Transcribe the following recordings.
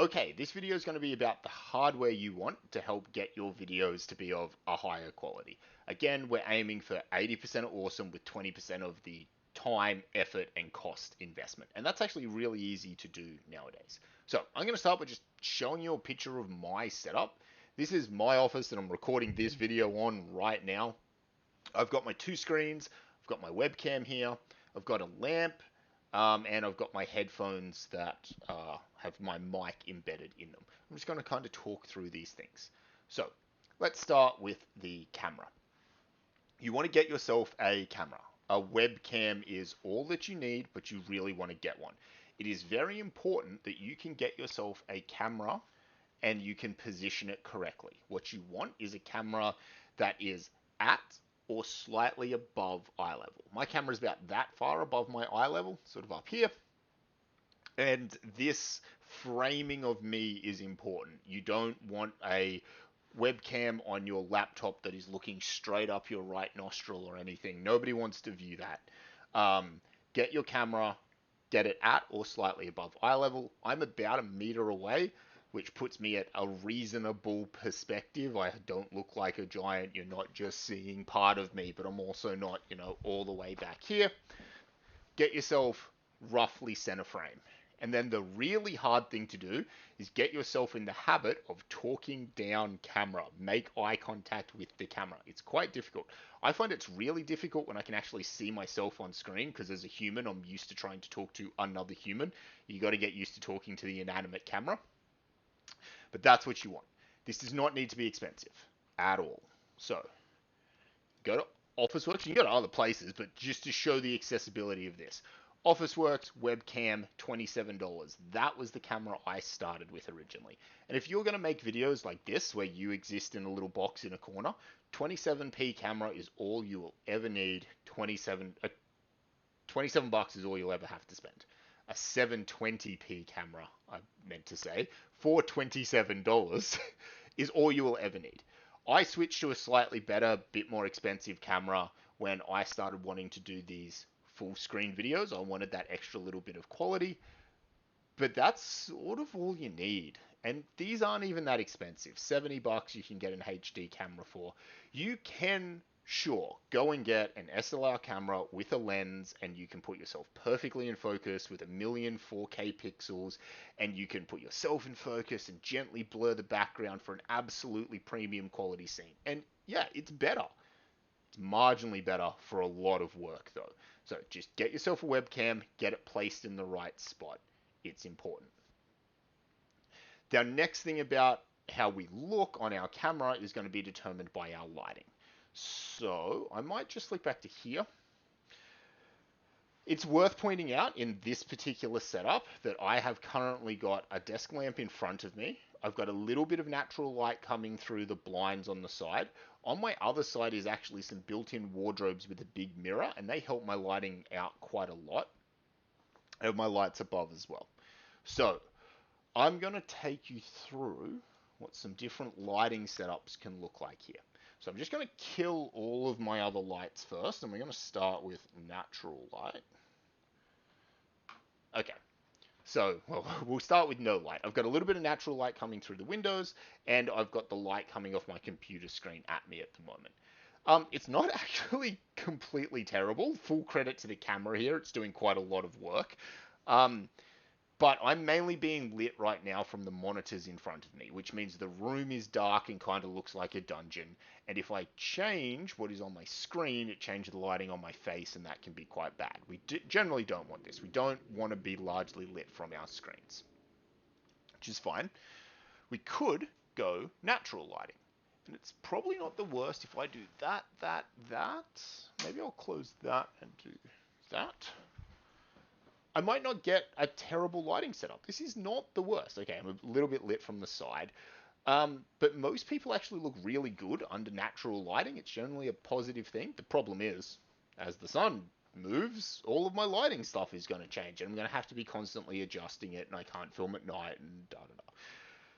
Okay, this video is going to be about the hardware you want to help get your videos to be of a higher quality. Again, we're aiming for 80% awesome with 20% of the time, effort, and cost investment. And that's actually really easy to do nowadays. So I'm going to start by just showing you a picture of my setup. This is my office that I'm recording this video on right now. I've got my two screens, I've got my webcam here, I've got a lamp, and I've got my headphones that have my mic embedded in them. I'm just going to kind of talk through these things. So let's start with the camera. You want to get yourself a camera. A webcam is all that you need, but you really want to get one. It is very important that you can get yourself a camera and you can position it correctly. What you want is a camera that is at or slightly above eye level. My camera is about that far above my eye level, sort of up here. And this framing of me is important. You don't want a webcam on your laptop that is looking straight up your right nostril or anything. Nobody wants to view that. Get your camera, get it at or slightly above eye level. I'm about a meter away, which puts me at a reasonable perspective. I don't look like a giant. You're not just seeing part of me, but I'm also not, all the way back here. Get yourself roughly center frame. And then the really hard thing to do is get yourself in the habit of talking down camera. Make eye contact with the camera. It's quite difficult. I find it's really difficult when I can actually see myself on screen because as a human, I'm used to trying to talk to another human. You got to get used to talking to the inanimate camera. But that's what you want. This does not need to be expensive at all. So go to Officeworks. You can go to other places, but just to show the accessibility of this. Officeworks webcam, $27. That was the camera I started with originally. And if you're going to make videos like this, where you exist in a little box in a corner, 27p camera is all you will ever need. 27 bucks is all you'll ever have to spend. A 720p camera, I meant to say, for $27 is all you will ever need. I switched to a slightly better, bit more expensive camera when I started wanting to do these full screen videos. I wanted that extra little bit of quality, but that's sort of all you need. And these aren't even that expensive. 70 bucks you can get an HD camera for. You can, sure, go and get an SLR camera with a lens and you can put yourself perfectly in focus with a million 4K pixels and you can put yourself in focus and gently blur the background for an absolutely premium quality scene. And yeah, it's better. It's marginally better for a lot of work though. So just get yourself a webcam, get it placed in the right spot. It's important. Now, next thing about how we look on our camera is going to be determined by our lighting. So I might just flick back to here. It's worth pointing out in this particular setup that I have currently got a desk lamp in front of me. I've got a little bit of natural light coming through the blinds on the side. On my other side is actually some built-in wardrobes with a big mirror, and they help my lighting out quite a lot. And my lights above as well. So I'm going to take you through what some different lighting setups can look like here. So I'm just going to kill all of my other lights first, and we're going to start with natural light. Okay, so we'll start with no light. I've got a little bit of natural light coming through the windows, and I've got the light coming off my computer screen at me at the moment. It's not actually completely terrible. Full credit to the camera here. It's doing quite a lot of work. Um, but I'm mainly being lit right now from the monitors in front of me, which means the room is dark and kind of looks like a dungeon. And if I change what is on my screen, it changes the lighting on my face, and that can be quite bad. We generally don't want this. We don't want to be largely lit from our screens, which is fine. We could go natural lighting. And it's probably not the worst if I do that, that, that. Maybe I'll close that and do that. I might not get a terrible lighting setup. This is not the worst. Okay, I'm a little bit lit from the side. But most people actually look really good under natural lighting. It's generally a positive thing. The problem is, as the sun moves, all of my lighting stuff is going to change. And I'm going to have to be constantly adjusting it, and I can't film at night, and da da da.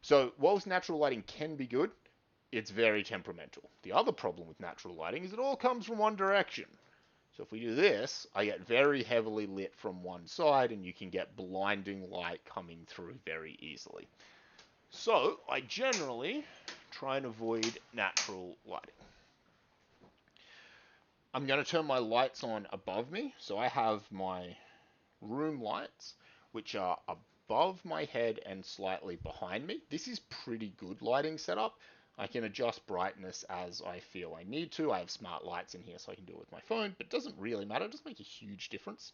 So, whilst natural lighting can be good, it's very temperamental. The other problem with natural lighting is it all comes from one direction. So if we do this, I get very heavily lit from one side, and you can get blinding light coming through very easily. So I generally try and avoid natural lighting. I'm going to turn my lights on above me. So I have my room lights, which are above my head and slightly behind me. This is pretty good lighting setup. I can adjust brightness as I feel I need to. I have smart lights in here, so I can do it with my phone, but it doesn't really matter. It doesn't make a huge difference.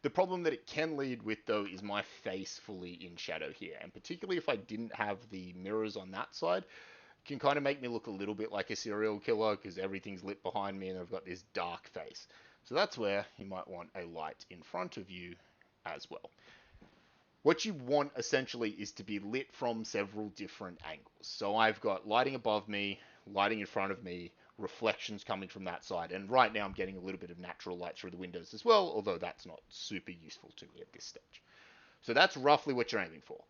The problem that it can lead with, though, is my face fully in shadow here, and particularly if I didn't have the mirrors on that side, it can kind of make me look a little bit like a serial killer because everything's lit behind me and I've got this dark face. So that's where you might want a light in front of you as well. What you want essentially is to be lit from several different angles. So I've got lighting above me, lighting in front of me, reflections coming from that side, and right now I'm getting a little bit of natural light through the windows as well, although that's not super useful to me at this stage. So that's roughly what you're aiming for.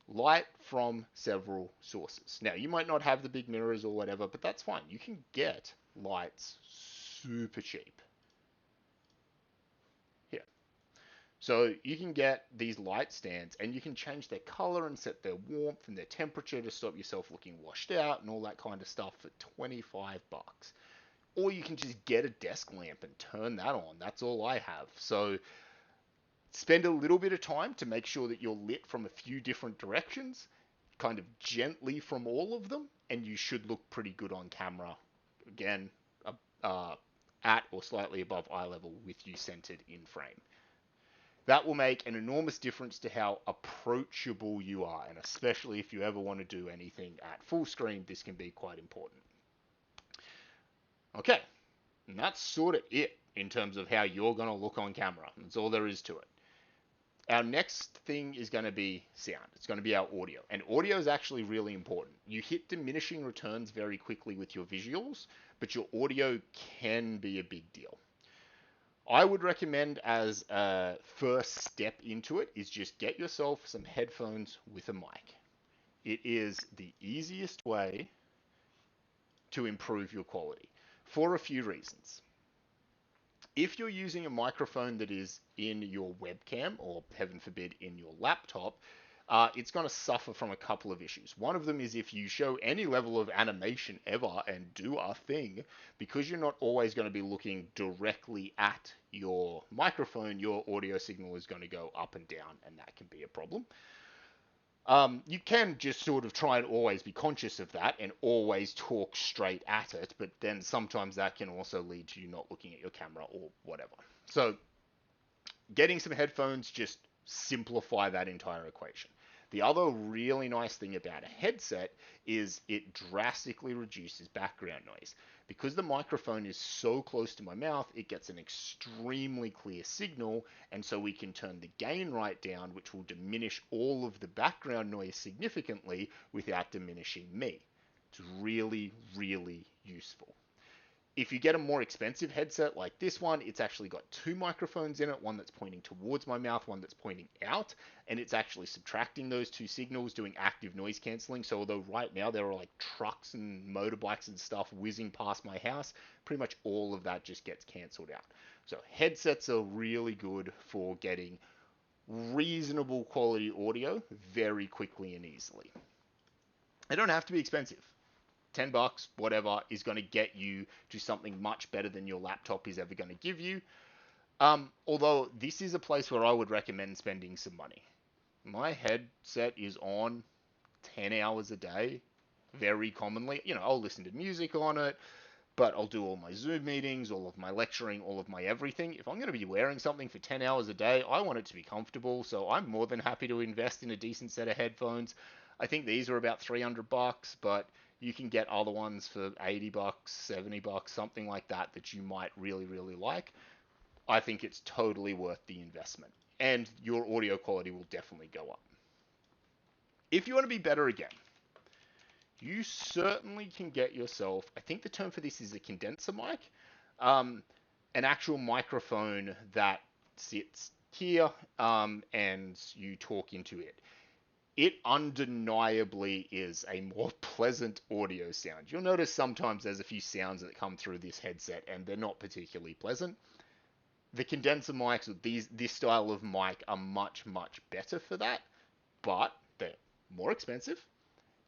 Light from several sources. Now, you might not have the big mirrors or whatever, but that's fine. You can get lights super cheap. Here. So you can get these light stands and you can change their color and set their warmth and their temperature to stop yourself looking washed out and all that kind of stuff for 25 bucks. Or you can just get a desk lamp and turn that on. That's all I have. So spend a little bit of time to make sure that you're lit from a few different directions, kind of gently from all of them, and you should look pretty good on camera. Again, at or slightly above eye level with you centered in frame. That will make an enormous difference to how approachable you are, and especially if you ever want to do anything at full screen, this can be quite important. Okay, and that's sort of it in terms of how you're going to look on camera. That's all there is to it. Our next thing is going to be sound. It's going to be our audio. And audio is actually really important. You hit diminishing returns very quickly with your visuals, but your audio can be a big deal. I would recommend as a first step into it is just get yourself some headphones with a mic. It is the easiest way to improve your quality for a few reasons. If you're using a microphone that is in your webcam or heaven forbid in your laptop, it's going to suffer from a couple of issues. One of them is if you show any level of animation ever and do a thing, because you're not always going to be looking directly at your microphone, your audio signal is going to go up and down, and that can be a problem. You can just sort of try and always be conscious of that and always talk straight at it, but then sometimes that can also lead to you not looking at your camera or whatever. So getting some headphones just simplify that entire equation. The other really nice thing about a headset is it drastically reduces background noise. Because the microphone is so close to my mouth, it gets an extremely clear signal, and so we can turn the gain right down, which will diminish all of the background noise significantly without diminishing me. It's really, really useful. If you get a more expensive headset like this one, it's actually got two microphones in it, one that's pointing towards my mouth, one that's pointing out, and it's actually subtracting those two signals, doing active noise cancelling. So although right now there are like trucks and motorbikes and stuff whizzing past my house, pretty much all of that just gets cancelled out. So headsets are really good for getting reasonable quality audio very quickly and easily. They don't have to be expensive. 10 bucks, whatever, is going to get you to something much better than your laptop is ever going to give you. Although this is a place where I would recommend spending some money. My headset is on 10 hours a day, very commonly. I'll listen to music on it, but I'll do all my Zoom meetings, all of my lecturing, all of my everything. If I'm going to be wearing something for 10 hours a day, I want it to be comfortable, so I'm more than happy to invest in a decent set of headphones. I think these are about 300 bucks, but you can get other ones for 80 bucks, 70 bucks, something like that you might really, really like. I think it's totally worth the investment, and your audio quality will definitely go up. If you want to be better again, you certainly can get yourself, I think the term for this is a condenser mic, an actual microphone that sits here, and you talk into it. it undeniably is a more pleasant audio sound. You'll notice sometimes there's a few sounds that come through this headset and they're not particularly pleasant. The condenser mics with this style of mic are much, much better for that, but they're more expensive.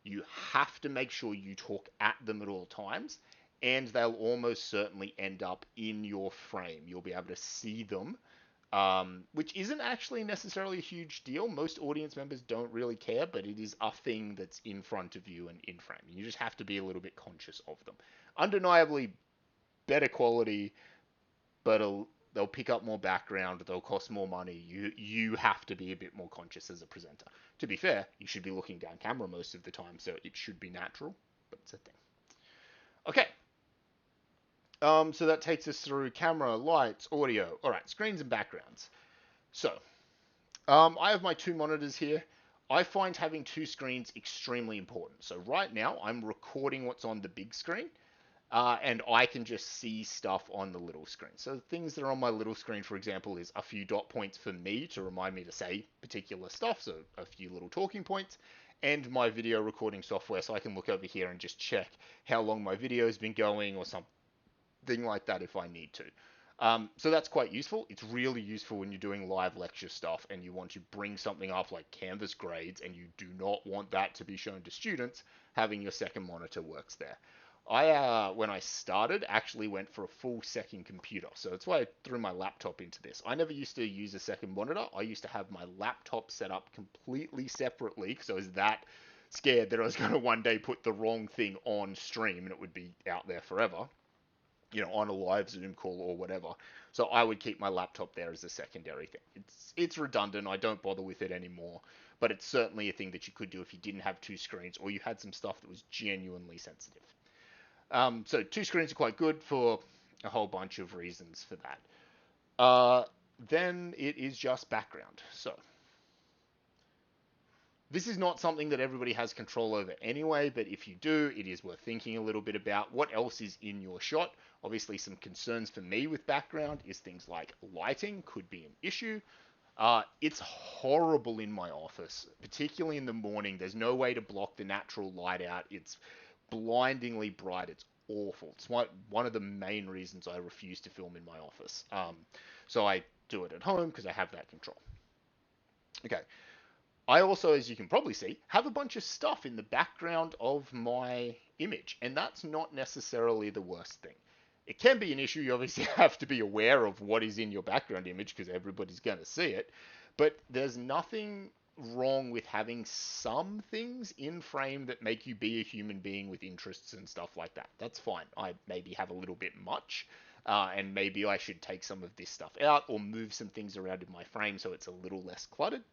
You have to make sure you talk at them at all times, and they'll almost certainly end up in your frame. You'll be able to see them, which isn't actually necessarily a huge deal. Most audience members don't really care, but it is a thing that's in front of you and in frame. You just have to be a little bit conscious of them. Undeniably better quality, but they'll pick up more background. They'll cost more money. You have to be a bit more conscious as a presenter. To be fair, you should be looking down camera most of the time, so it should be natural, but it's a thing. Okay. So that takes us through camera, lights, audio. All right, screens and backgrounds. So, I have my two monitors here. I find having two screens extremely important. So right now, I'm recording what's on the big screen, and I can just see stuff on the little screen. So things that are on my little screen, for example, is a few dot points for me to remind me to say particular stuff, so a few little talking points, and my video recording software, so I can look over here and just check how long my video has been going or something like that if I need to. So that's quite useful. It's really useful when you're doing live lecture stuff and you want to bring something up like Canvas grades and you do not want that to be shown to students. Having your second monitor works there. When I started, actually went for a full second computer. So that's why I threw my laptop into this. I never used to use a second monitor. I used to have my laptop set up completely separately because I was that scared that I was going to one day put the wrong thing on stream and it would be out there forever, on a live Zoom call or whatever. So I would keep my laptop there as a secondary thing. It's redundant. I don't bother with it anymore, but it's certainly a thing that you could do if you didn't have two screens or you had some stuff that was genuinely sensitive. So two screens are quite good for a whole bunch of reasons for that. Then it is just background. So this is not something that everybody has control over anyway, but if you do, it is worth thinking a little bit about what else is in your shot. Obviously, some concerns for me with background is things like lighting could be an issue. It's horrible in my office, particularly in the morning. There's no way to block the natural light out. It's blindingly bright. It's awful. It's one of the main reasons I refuse to film in my office. So I do it at home because I have that control. Okay. I also, as you can probably see, have a bunch of stuff in the background of my image, and that's not necessarily the worst thing. It can be an issue. You obviously have to be aware of what is in your background image because everybody's going to see it, but there's nothing wrong with having some things in frame that make you be a human being with interests and stuff like that. That's fine. I maybe have a little bit much, and maybe I should take some of this stuff out or move some things around in my frame so it's a little less cluttered,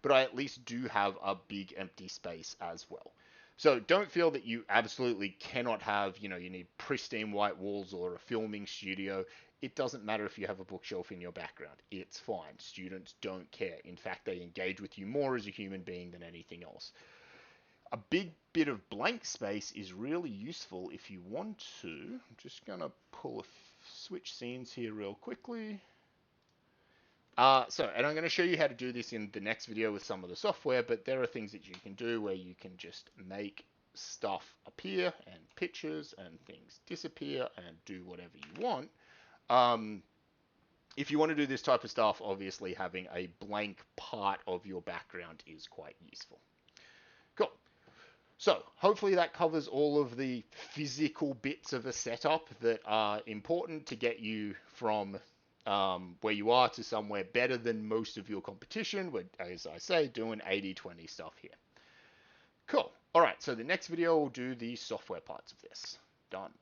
but I at least do have a big empty space as well. So don't feel that you absolutely cannot have, you need pristine white walls or a filming studio. It doesn't matter if you have a bookshelf in your background. It's fine. Students don't care. In fact, they engage with you more as a human being than anything else. A big bit of blank space is really useful if you want to. I'm just going to switch scenes here real quickly. And I'm going to show you how to do this in the next video with some of the software, but there are things that you can do where you can just make stuff appear and pictures and things disappear and do whatever you want. If you want to do this type of stuff, obviously having a blank part of your background is quite useful. Cool. So hopefully that covers all of the physical bits of a setup that are important to get you from where you are to somewhere better than most of your competition. We're, as I say, doing 80-20 stuff here. Cool. All right, so the next video will do the software parts of this. Done.